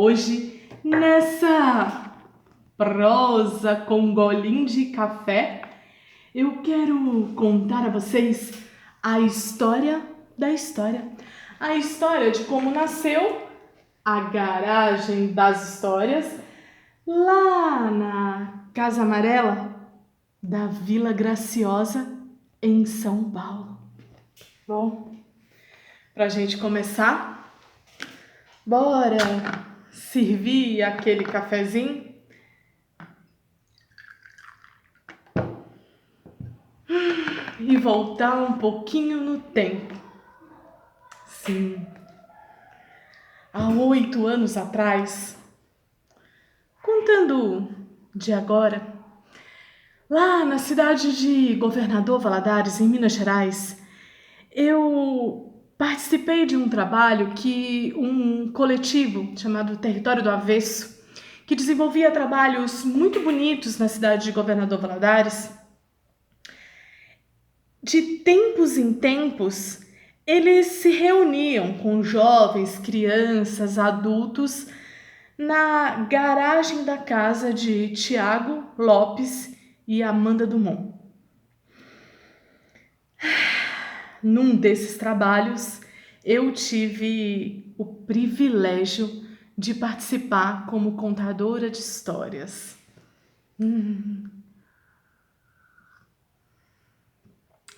Hoje, nessa prosa com golinho de café, eu quero contar a vocês a história da história. A história de como nasceu a Garagem das Histórias lá na Casa Amarela da Vila Graciosa, em São Paulo. Bom, pra gente começar, bora servir aquele cafezinho? E voltar um pouquinho no tempo. Sim, há 8 anos atrás, contando de agora, lá na cidade de Governador Valadares, em Minas Gerais, eu participei de um trabalho que um coletivo chamado Território do Avesso, que desenvolvia trabalhos muito bonitos na cidade de Governador Valadares. De tempos em tempos, eles se reuniam com jovens, crianças, adultos na garagem da casa de Tiago Lopes e Amanda Dumont. Num desses trabalhos, eu tive o privilégio de participar como contadora de histórias.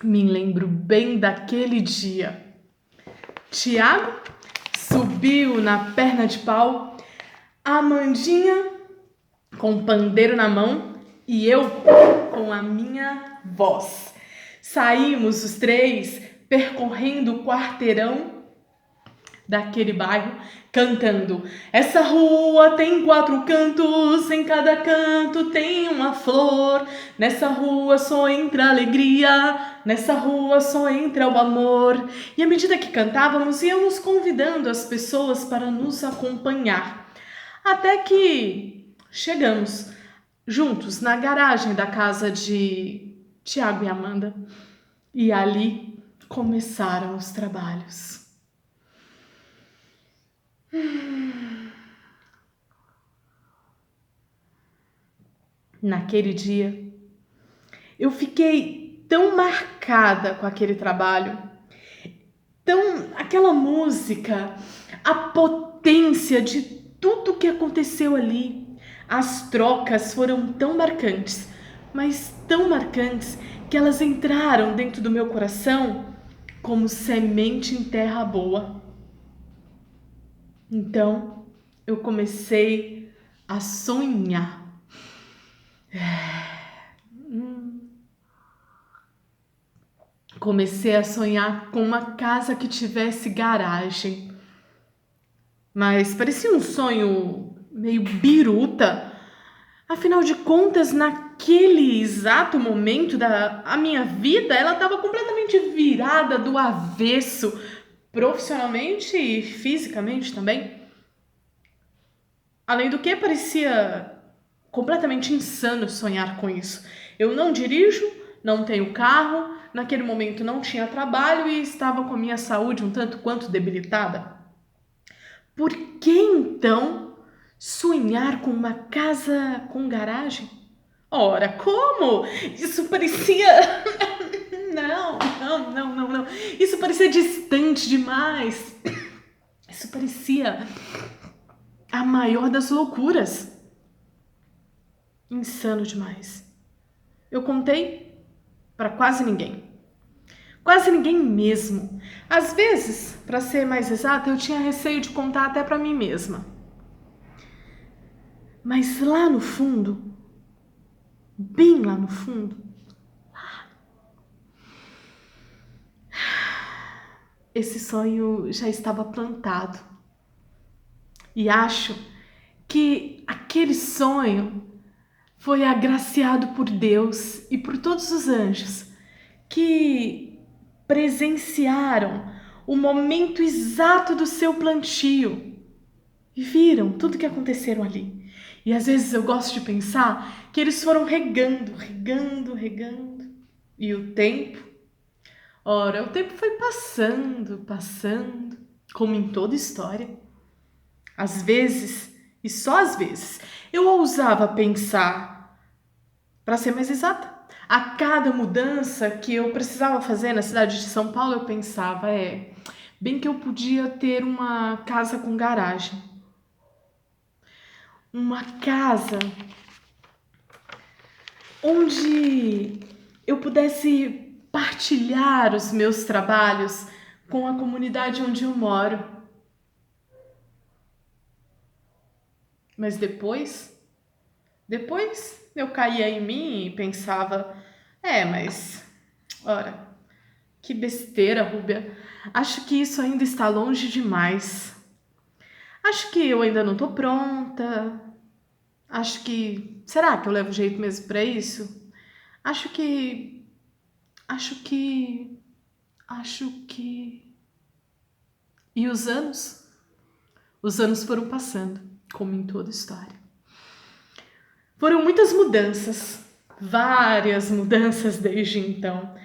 Me lembro bem daquele dia. Tiago subiu na perna de pau, a Amandinha com o pandeiro na mão e eu com a minha voz. Saímos os três percorrendo o quarteirão daquele bairro, cantando: essa rua tem 4 cantos, em cada canto tem uma flor. Nessa rua só entra alegria, nessa rua só entra o amor. E à medida que cantávamos, íamos convidando as pessoas para nos acompanhar. Até que chegamos juntos na garagem da casa de Tiago e Amanda. E ali começaram os trabalhos. Naquele dia, eu fiquei tão marcada com aquele trabalho, aquela música, a potência de tudo que aconteceu ali. As trocas foram tão marcantes, mas tão marcantes que elas entraram dentro do meu coração como semente em terra boa. Então, eu comecei a sonhar. Comecei a sonhar com uma casa que tivesse garagem. Mas parecia um sonho meio biruta. Afinal de contas, naquele exato momento a minha vida, ela estava completamente virada do avesso, profissionalmente e fisicamente também. Além do que, parecia completamente insano sonhar com isso. Eu não dirijo, não tenho carro, naquele momento não tinha trabalho e estava com a minha saúde um tanto quanto debilitada. Por que então sonhar com uma casa com garagem? Ora, como? Isso parecia... Não. Isso parecia distante demais. Isso parecia a maior das loucuras. Insano demais. Eu contei para quase ninguém. Quase ninguém mesmo. Às vezes, para ser mais exata, eu tinha receio de contar até para mim mesma. Mas lá no fundo, bem lá no fundo, esse sonho já estava plantado. E acho que aquele sonho foi agraciado por Deus e por todos os anjos que presenciaram o momento exato do seu plantio e viram tudo que aconteceram ali. E às vezes eu gosto de pensar que eles foram regando. E o tempo foi passando, como em toda história. Às vezes E só às vezes eu ousava pensar, para ser mais exata, a cada mudança que eu precisava fazer na cidade de São Paulo, eu pensava, bem que eu podia ter uma casa com garagem. Uma casa onde eu pudesse partilhar os meus trabalhos com a comunidade onde eu moro. Mas depois eu caía em mim e pensava, mas, ora, que besteira, Rúbia. Acho que isso ainda está longe demais. Acho que eu ainda não tô pronta. Será que eu levo jeito mesmo pra isso? Acho que. Acho que. Acho que. E os anos? Os anos foram passando, como em toda história. Foram muitas mudanças, várias mudanças desde então.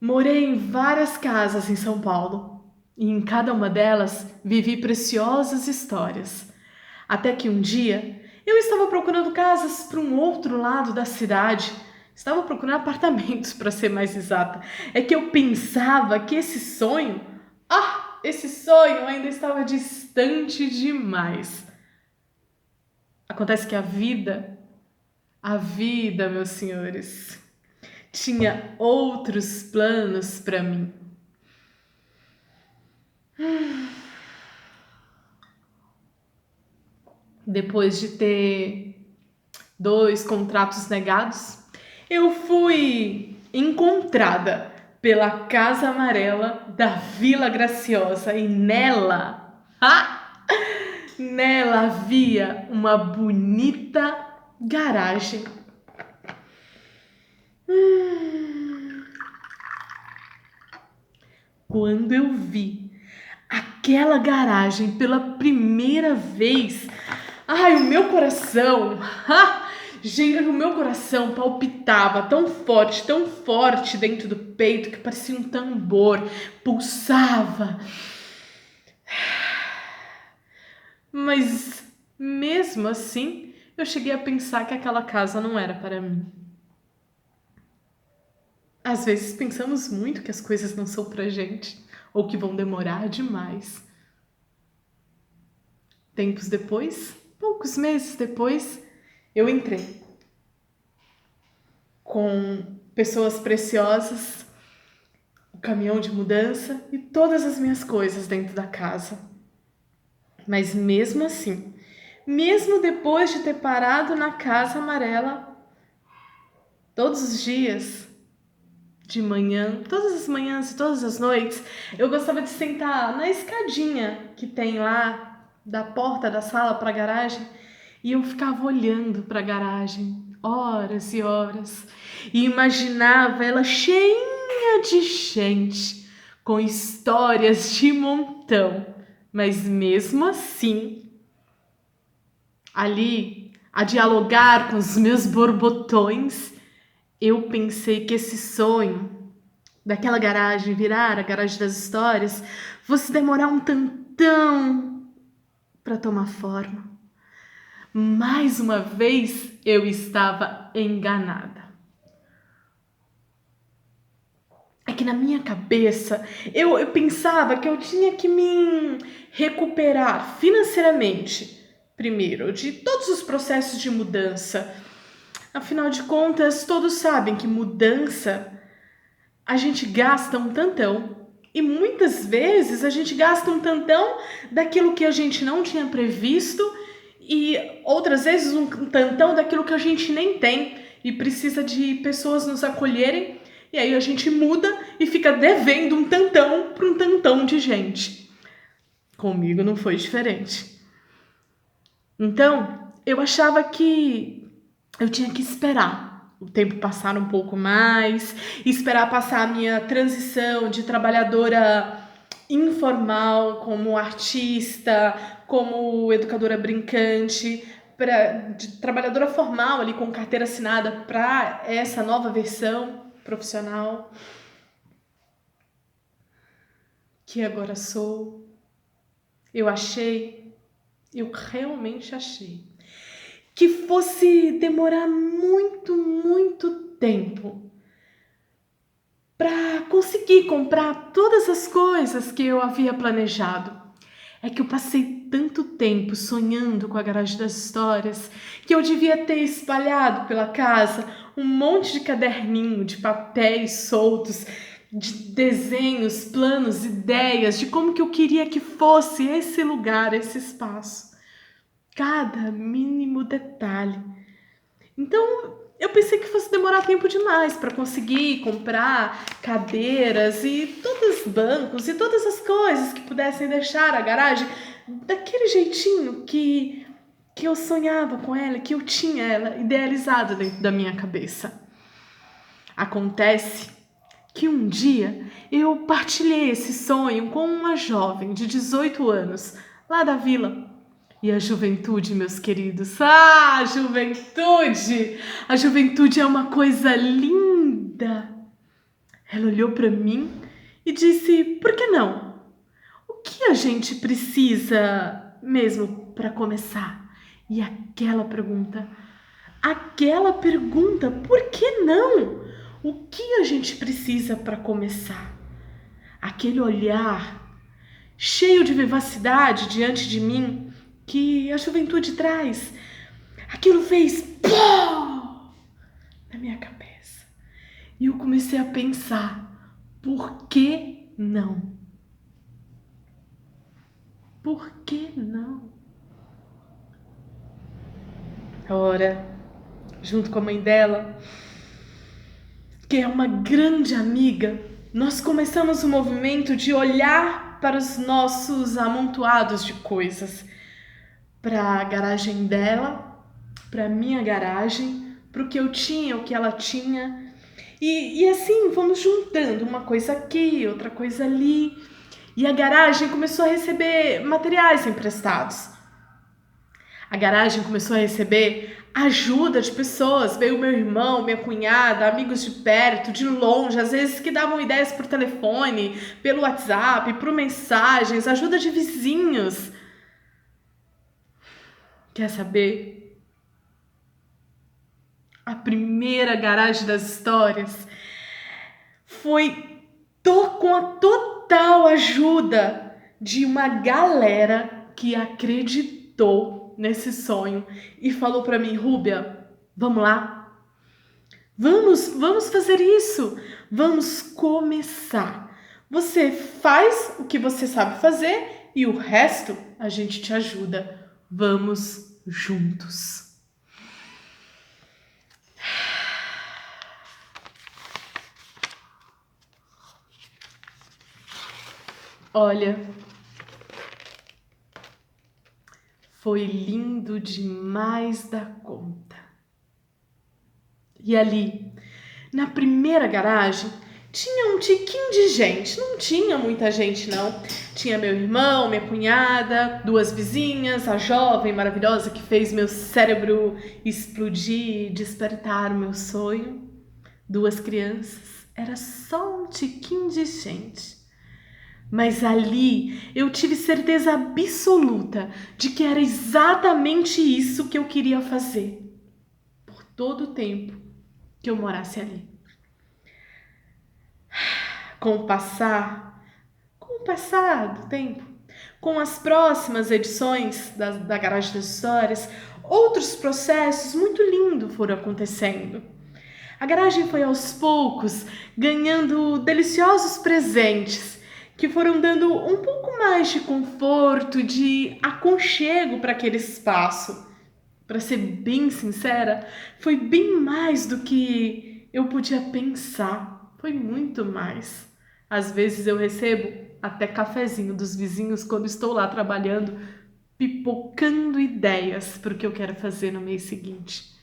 Morei em várias casas em São Paulo e em cada uma delas vivi preciosas histórias. Até que um dia eu estava procurando casas para um outro lado da cidade. Estava procurando apartamentos, para ser mais exata. É que eu pensava que esse sonho ainda estava distante demais. Acontece que a vida, meus senhores, tinha outros planos para mim. Depois de ter 2 contratos negados, eu fui encontrada pela Casa Amarela da Vila Graciosa e nela havia uma bonita garagem. Quando eu vi aquela garagem pela primeira vez, o meu coração, gente, o meu coração palpitava tão forte dentro do peito que parecia um tambor, pulsava. Mas mesmo assim, eu cheguei a pensar que aquela casa não era para mim. Às vezes pensamos muito que as coisas não são pra gente, ou que vão demorar demais. Tempos depois, poucos meses depois, eu entrei com pessoas preciosas, o caminhão de mudança e todas as minhas coisas dentro da casa. Mas mesmo assim, mesmo depois de ter parado na Casa Amarela, todos os dias, de manhã, todas as manhãs e todas as noites, eu gostava de sentar na escadinha que tem lá da porta da sala para a garagem e eu ficava olhando para a garagem horas e horas e imaginava ela cheia de gente, com histórias de montão, mas mesmo assim, ali a dialogar com os meus borbotões, eu pensei que esse sonho daquela garagem virar a garagem das histórias fosse demorar um tantão para tomar forma. Mais uma vez eu estava enganada. É que na minha cabeça eu pensava que eu tinha que me recuperar financeiramente, primeiro, de todos os processos de mudança. Afinal de contas, todos sabem que mudança a gente gasta um tantão. E muitas vezes a gente gasta um tantão daquilo que a gente não tinha previsto e outras vezes um tantão daquilo que a gente nem tem e precisa de pessoas nos acolherem. E aí a gente muda e fica devendo um tantão para um tantão de gente. Comigo não foi diferente. Então, eu achava que eu tinha que esperar o tempo passar um pouco mais, esperar passar a minha transição de trabalhadora informal como artista, como educadora brincante, de trabalhadora formal ali com carteira assinada para essa nova versão profissional que agora sou. Eu achei eu realmente achei que fosse demorar muito, muito tempo para conseguir comprar todas as coisas que eu havia planejado. É que eu passei tanto tempo sonhando com a garagem das histórias que eu devia ter espalhado pela casa um monte de caderninho, de papéis soltos, de desenhos, planos, ideias de como que eu queria que fosse esse lugar, esse espaço. Cada mínimo detalhe. Então, eu pensei que fosse demorar tempo demais para conseguir comprar cadeiras e todos os bancos e todas as coisas que pudessem deixar a garagem daquele jeitinho que eu sonhava com ela, que eu tinha ela idealizada dentro da minha cabeça. Acontece que um dia eu partilhei esse sonho com uma jovem de 18 anos, lá da vila. E a juventude, meus queridos, a juventude! A juventude é uma coisa linda. Ela olhou para mim e disse: por que não? O que a gente precisa mesmo para começar? E aquela pergunta, por que não? O que a gente precisa para começar? Aquele olhar cheio de vivacidade diante de mim que a juventude traz. Aquilo fez pó na minha cabeça. E eu comecei a pensar, por que não? Por que não? Ora, junto com a mãe dela, que é uma grande amiga, nós começamos o movimento de olhar para os nossos amontoados de coisas, para a garagem dela, para a minha garagem, para o que eu tinha, o que ela tinha. E assim fomos juntando uma coisa aqui, outra coisa ali. E a garagem começou a receber materiais emprestados. A garagem começou a receber ajuda de pessoas. Veio meu irmão, minha cunhada, amigos de perto, de longe, às vezes que davam ideias por telefone, pelo WhatsApp, por mensagens, ajuda de vizinhos. Quer saber? A primeira garagem das histórias foi com a total ajuda de uma galera que acreditou nesse sonho e falou para mim: Rúbia, vamos lá? Vamos fazer isso. Vamos começar. Você faz o que você sabe fazer e o resto a gente te ajuda. Vamos juntos. Olha, foi lindo demais da conta. E ali, na primeira garagem, tinha um tiquinho de gente. Não tinha muita gente, não. Tinha meu irmão, minha cunhada, duas vizinhas, a jovem maravilhosa que fez meu cérebro explodir e despertar o meu sonho. Duas crianças. Era só um tiquinho de gente. Mas ali eu tive certeza absoluta de que era exatamente isso que eu queria fazer por todo o tempo que eu morasse ali. Com o passar do tempo, com as próximas edições da Garagem das Histórias, outros processos muito lindos foram acontecendo. A garagem foi aos poucos ganhando deliciosos presentes que foram dando um pouco mais de conforto, de aconchego para aquele espaço. Para ser bem sincera, foi bem mais do que eu podia pensar. Foi muito mais. Às vezes eu recebo até cafezinho dos vizinhos quando estou lá trabalhando, pipocando ideias para o que eu quero fazer no mês seguinte.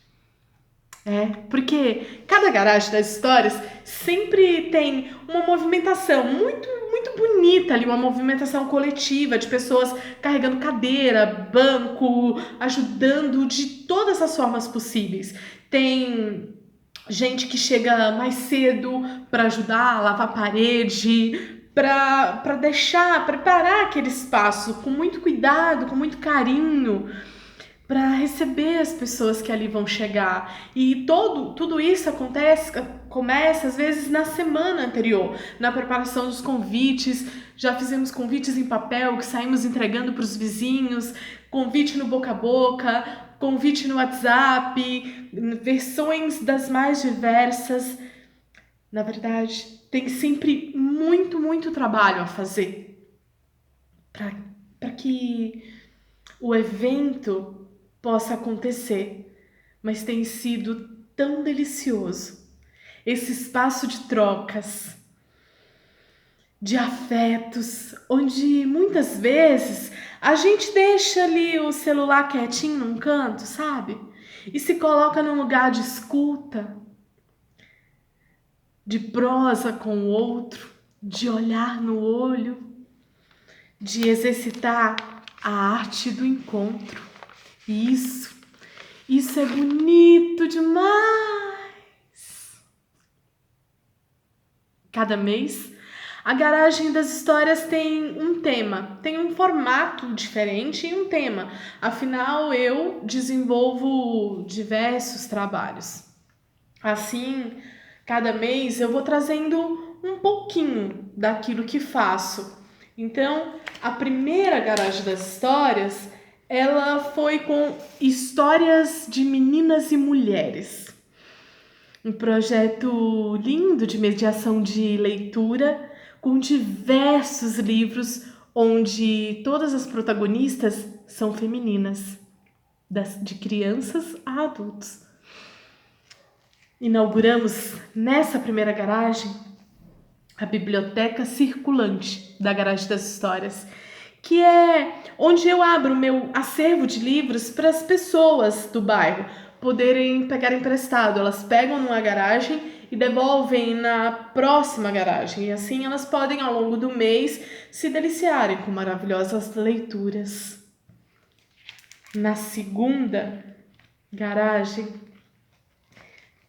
Porque cada garagem das histórias sempre tem uma movimentação muito, muito bonita ali, uma movimentação coletiva de pessoas carregando cadeira, banco, ajudando de todas as formas possíveis. Tem gente que chega mais cedo para ajudar a lavar a parede, para preparar aquele espaço com muito cuidado, com muito carinho, para receber as pessoas que ali vão chegar. E tudo isso começa às vezes na semana anterior, na preparação dos convites. Já fizemos convites em papel que saímos entregando para os vizinhos, convite no boca a boca, convite no WhatsApp, versões das mais diversas. Na verdade, tem sempre muito, muito trabalho a fazer para que o evento possa acontecer, mas tem sido tão delicioso esse espaço de trocas, de afetos, onde muitas vezes a gente deixa ali o celular quietinho num canto, sabe? E se coloca num lugar de escuta, de prosa com o outro, de olhar no olho, de exercitar a arte do encontro. Isso é bonito demais. Cada mês, a Garagem das Histórias tem um tema, tem um formato diferente e um tema. Afinal, eu desenvolvo diversos trabalhos. Assim, cada mês eu vou trazendo um pouquinho daquilo que faço. Então, a primeira Garagem das Histórias, ela foi com histórias de meninas e mulheres. Um projeto lindo de mediação de leitura, com diversos livros, onde todas as protagonistas são femininas, de crianças a adultos. Inauguramos nessa primeira garagem a biblioteca circulante da Garagem das Histórias, que é onde eu abro o meu acervo de livros para as pessoas do bairro poderem pegar emprestado. Elas pegam numa garagem e devolvem na próxima garagem. E assim elas podem, ao longo do mês, se deliciarem com maravilhosas leituras. Na segunda garagem,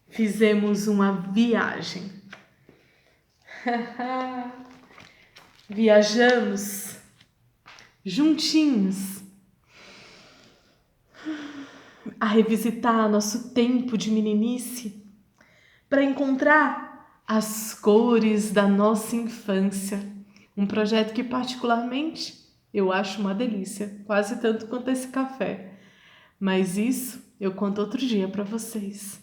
fizemos uma viagem. Viajamos juntinhos a revisitar nosso tempo de meninice para encontrar as cores da nossa infância. Um projeto que particularmente eu acho uma delícia, quase tanto quanto esse café. Mas isso eu conto outro dia para vocês.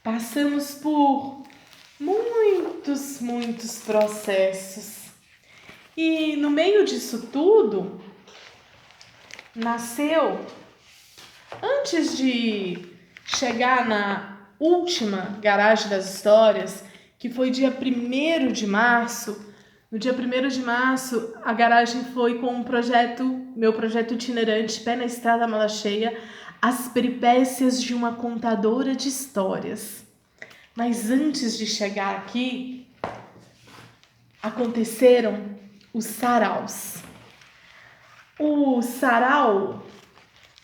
Passamos por muitos processos. E no meio disso tudo, nasceu, antes de chegar na última Garagem das Histórias, que foi dia 1º de março, no dia 1º de março, a garagem foi com um projeto, meu projeto itinerante, Pé na Estrada, Mala Cheia, As Peripécias de uma Contadora de Histórias. Mas antes de chegar aqui, aconteceram os saraus. O sarau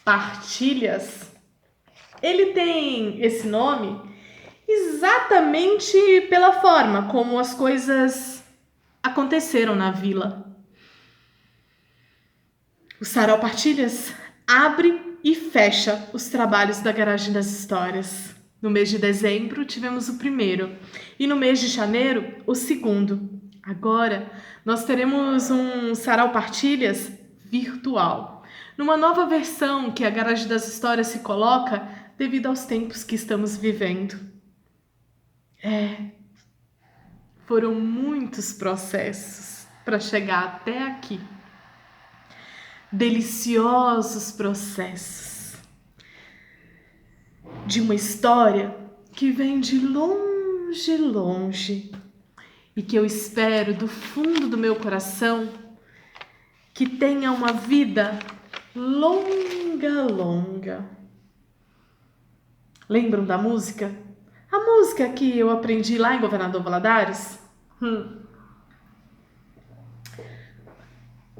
Partilhas, ele tem esse nome exatamente pela forma como as coisas aconteceram na vila. O sarau Partilhas abre e fecha os trabalhos da Garagem das Histórias. No mês de dezembro tivemos o primeiro e no mês de janeiro o segundo. Agora nós teremos um sarau Partilhas virtual, numa nova versão que a Garagem das Histórias se coloca devido aos tempos que estamos vivendo. Foram muitos processos para chegar até aqui. Deliciosos processos de uma história que vem de longe e que eu espero do fundo do meu coração que tenha uma vida longa. Lembram da música? A música que eu aprendi lá em Governador Valadares?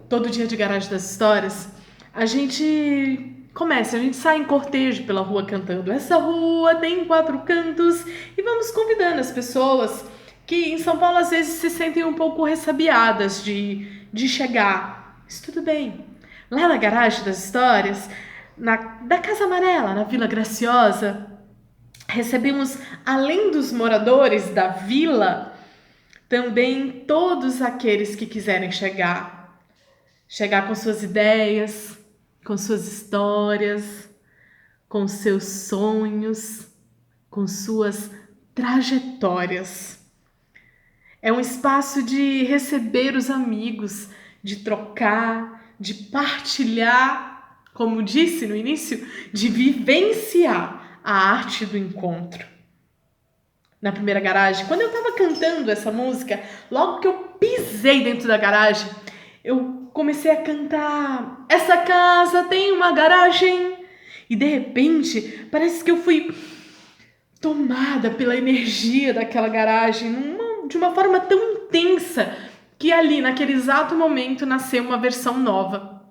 Todo dia de Garagem das Histórias, a gente Comece, a gente sai em cortejo pela rua cantando. Essa rua tem 4 cantos e vamos convidando as pessoas que em São Paulo às vezes se sentem um pouco ressabiadas de chegar. Mas tudo bem. Lá na garagem das histórias, da Casa Amarela, na Vila Graciosa, recebemos, além dos moradores da vila, também todos aqueles que quiserem chegar. Chegar com suas ideias, com suas histórias, com seus sonhos, com suas trajetórias. É um espaço de receber os amigos, de trocar, de partilhar, como disse no início, de vivenciar a arte do encontro. Na primeira garagem, quando eu estava cantando essa música, logo que eu pisei dentro da garagem, eu comecei a cantar: essa casa tem uma garagem. E de repente, parece que eu fui tomada pela energia daquela garagem, de uma forma tão intensa, que ali, naquele exato momento, nasceu uma versão nova.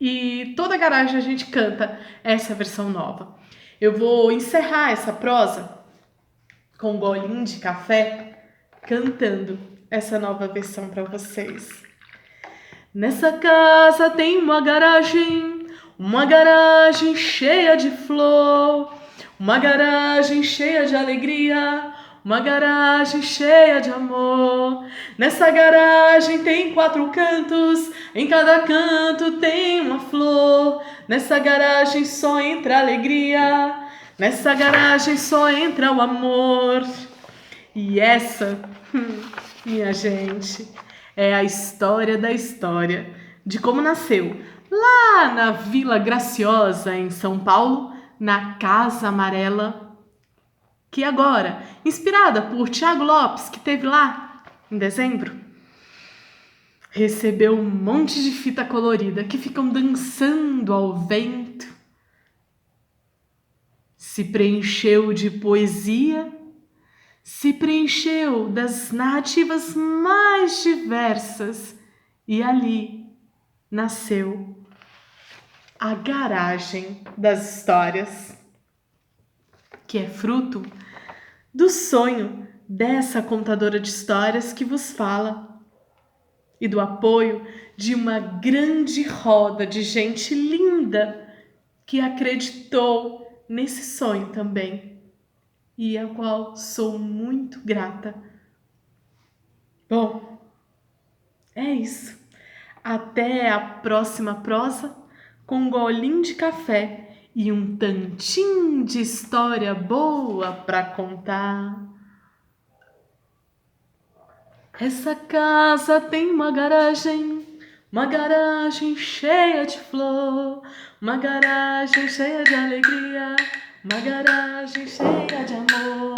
E toda garagem a gente canta essa versão nova. Eu vou encerrar essa prosa com um golinho de café, cantando essa nova versão para vocês. Nessa casa tem uma garagem cheia de flor, uma garagem cheia de alegria, uma garagem cheia de amor. Nessa garagem tem 4 cantos, em cada canto tem uma flor. Nessa garagem só entra alegria, nessa garagem só entra o amor. E essa, minha gente, é a história da história, de como nasceu lá na Vila Graciosa, em São Paulo, na Casa Amarela, que agora, inspirada por Thiago Lopes, que esteve lá em dezembro, recebeu um monte de fita colorida que ficam dançando ao vento, se preencheu de poesia, se preencheu das narrativas mais diversas e ali nasceu a Garagem das Histórias, que é fruto do sonho dessa contadora de histórias que vos fala e do apoio de uma grande roda de gente linda que acreditou nesse sonho também e a qual sou muito grata. Bom, é isso. Até a próxima prosa com um golinho de café e um tantinho de história boa para contar. Essa casa tem uma garagem cheia de flor, uma garagem cheia de alegria, uma garagem cheia de amor.